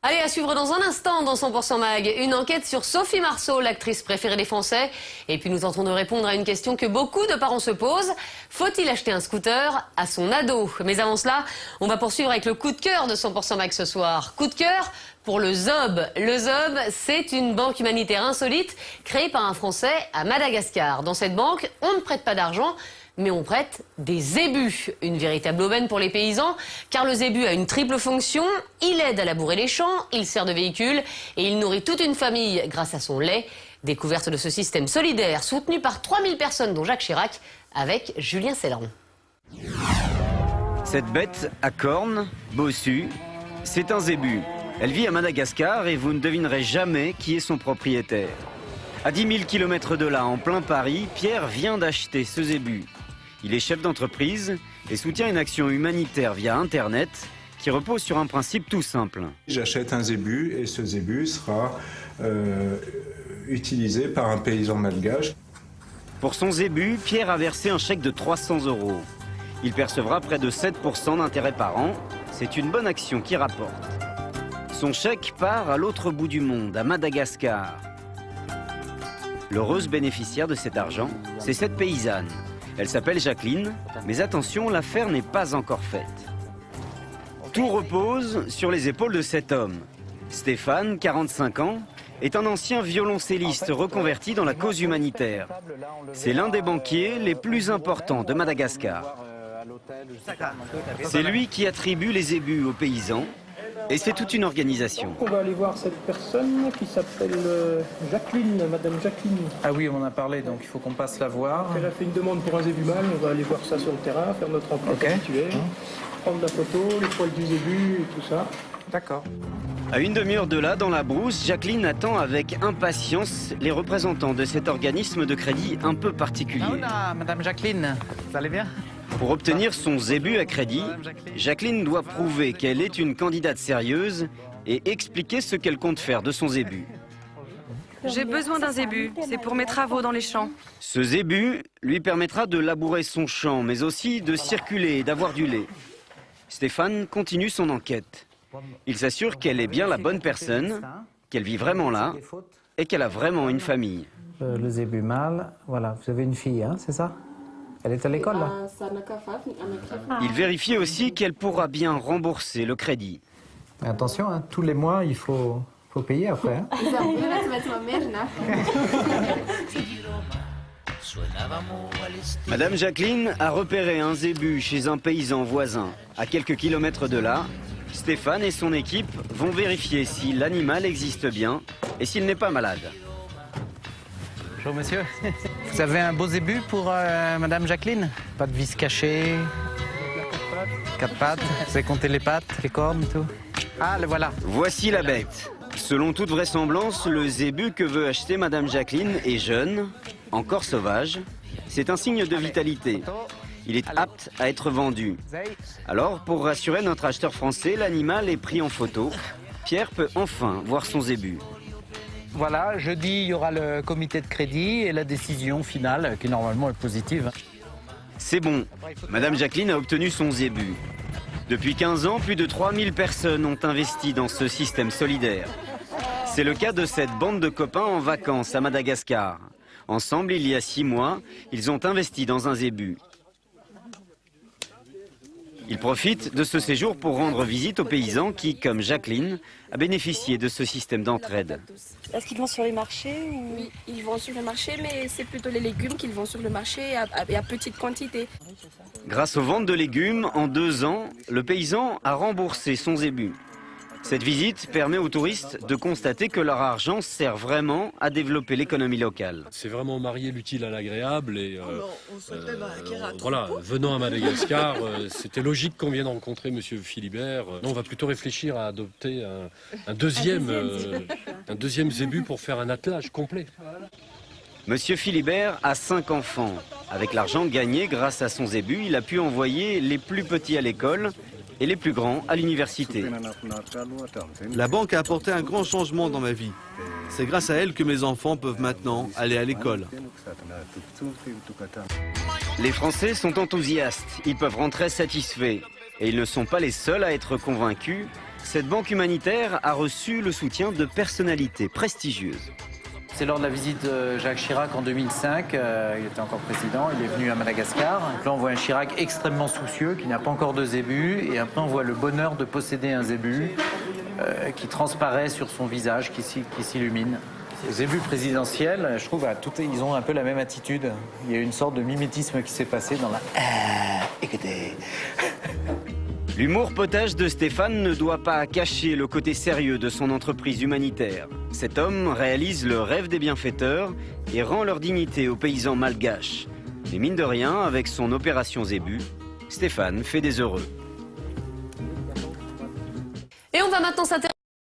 Allez, à suivre dans un instant dans 100% Mag, une enquête sur Sophie Marceau, l'actrice préférée des Français. Et puis nous tentons de répondre à une question que beaucoup de parents se posent. Faut-il acheter un scooter à son ado? Mais avant cela, on va poursuivre avec le coup de cœur de 100% Mag ce soir. Coup de cœur pour le ZOB. Le ZOB, c'est une banque humanitaire insolite créée par un Français à Madagascar. Dans cette banque, on ne prête pas d'argent, mais on prête des zébus. Une véritable aubaine pour les paysans, car le zébu a une triple fonction. Il aide à labourer les champs, il sert de véhicule et il nourrit toute une famille grâce à son lait. Découverte de ce système solidaire soutenu par 3000 personnes, dont Jacques Chirac, avec Julien Céleron. Cette bête à cornes, bossue, c'est un zébu. Elle vit à Madagascar et vous ne devinerez jamais qui est son propriétaire. À 10 000 km de là, en plein Paris, Pierre vient d'acheter ce zébu. Il est chef d'entreprise et soutient une action humanitaire via Internet qui repose sur un principe tout simple. J'achète un zébu et ce zébu sera utilisé par un paysan malgache. Pour son zébu, Pierre a versé un chèque de 300 €. Il percevra près de 7% d'intérêt par an. C'est une bonne action qui rapporte. Son chèque part à l'autre bout du monde, à Madagascar. L'heureuse bénéficiaire de cet argent, c'est cette paysanne. Elle s'appelle Jacqueline, mais attention, l'affaire n'est pas encore faite. Tout repose sur les épaules de cet homme. Stéphane, 45 ans, est un ancien violoncelliste reconverti dans la cause humanitaire. C'est l'un des banquiers les plus importants de Madagascar. C'est lui qui attribue les zébus aux paysans. Et c'est toute une organisation. On va aller voir cette personne qui s'appelle Jacqueline, Madame Jacqueline. Ah oui, on en a parlé, donc il faut qu'on passe la voir. Elle a fait une demande pour un zébu mâle, on va aller voir ça sur le terrain, faire notre enquête habituelle, prendre la photo, les poils du zébu et tout ça. D'accord. À une demi-heure de là, dans la brousse, Jacqueline attend avec impatience les représentants de cet organisme de crédit un peu particulier. Ah, Madame Jacqueline, vous allez bien? Pour obtenir son zébu à crédit, Jacqueline doit prouver qu'elle est une candidate sérieuse et expliquer ce qu'elle compte faire de son zébu. J'ai besoin d'un zébu, c'est pour mes travaux dans les champs. Ce zébu lui permettra de labourer son champ, mais aussi de circuler et d'avoir du lait. Stéphane continue son enquête. Il s'assure qu'elle est bien la bonne personne, qu'elle vit vraiment là et qu'elle a vraiment une famille. Le zébu mâle, voilà, vous avez une fille, hein, c'est ça? Elle est à l'école, là? Il vérifie aussi qu'elle pourra bien rembourser le crédit. Mais attention, hein, tous les mois, il faut payer après. Hein. Madame Jacqueline a repéré un zébu chez un paysan voisin. À quelques kilomètres de là, Stéphane et son équipe vont vérifier si l'animal existe bien et s'il n'est pas malade. Bonjour monsieur. Vous avez un beau zébu pour Madame Jacqueline? Pas de vis cachée? 4 pattes? Vous avez compté les pattes, les cornes et tout? Ah, le voilà. Voici la bête. Selon toute vraisemblance, le zébu que veut acheter Madame Jacqueline est jeune, encore sauvage. C'est un signe de vitalité. Il est apte à être vendu. Alors, pour rassurer notre acheteur français, l'animal est pris en photo. Pierre peut enfin voir son zébu. Voilà, jeudi, il y aura le comité de crédit et la décision finale, qui normalement est positive. C'est bon, Madame Jacqueline a obtenu son zébu. Depuis 15 ans, plus de 3000 personnes ont investi dans ce système solidaire. C'est le cas de cette bande de copains en vacances à Madagascar. Ensemble, il y a 6 mois, ils ont investi dans un zébu. Ils profitent de ce séjour pour rendre visite aux paysans qui, comme Jacqueline, a bénéficié de ce système d'entraide. Est-ce qu'ils vont sur les marchés ou... Oui, ils vont sur le marché, mais c'est plutôt les légumes qu'ils vont sur le marché à petite quantité. Grâce aux ventes de légumes, en 2 ans, le paysan a remboursé son zébu. Cette visite permet aux touristes de constater que leur argent sert vraiment à développer l'économie locale. C'est vraiment marier l'utile à l'agréable et voilà, venant à Madagascar, c'était logique qu'on vienne rencontrer Monsieur Philibert. Non, on va plutôt réfléchir à adopter un deuxième zébu pour faire un attelage complet. Monsieur Philibert a 5 enfants. Avec l'argent gagné grâce à son zébu, il a pu envoyer les plus petits à l'école et les plus grands à l'université. La banque a apporté un grand changement dans ma vie. C'est grâce à elle que mes enfants peuvent maintenant aller à l'école. Les Français sont enthousiastes, ils peuvent rentrer satisfaits. Et ils ne sont pas les seuls à être convaincus. cette banque humanitaire a reçu le soutien de personnalités prestigieuses. C'est lors de la visite de Jacques Chirac en 2005, il était encore président, il est venu à Madagascar. Donc là on voit un Chirac extrêmement soucieux, qui n'a pas encore de zébu, et après on voit le bonheur de posséder un zébu qui transparaît sur son visage, qui s'illumine. Les zébus présidentiels, je trouve, ils ont un peu la même attitude. Il y a une sorte de mimétisme qui s'est passé dans la... écoutez... L'humour potache de Stéphane ne doit pas cacher le côté sérieux de son entreprise humanitaire. Cet homme réalise le rêve des bienfaiteurs et rend leur dignité aux paysans malgaches. Mais mine de rien, avec son opération Zébu, Stéphane fait des heureux. Et on va maintenant s'intéresser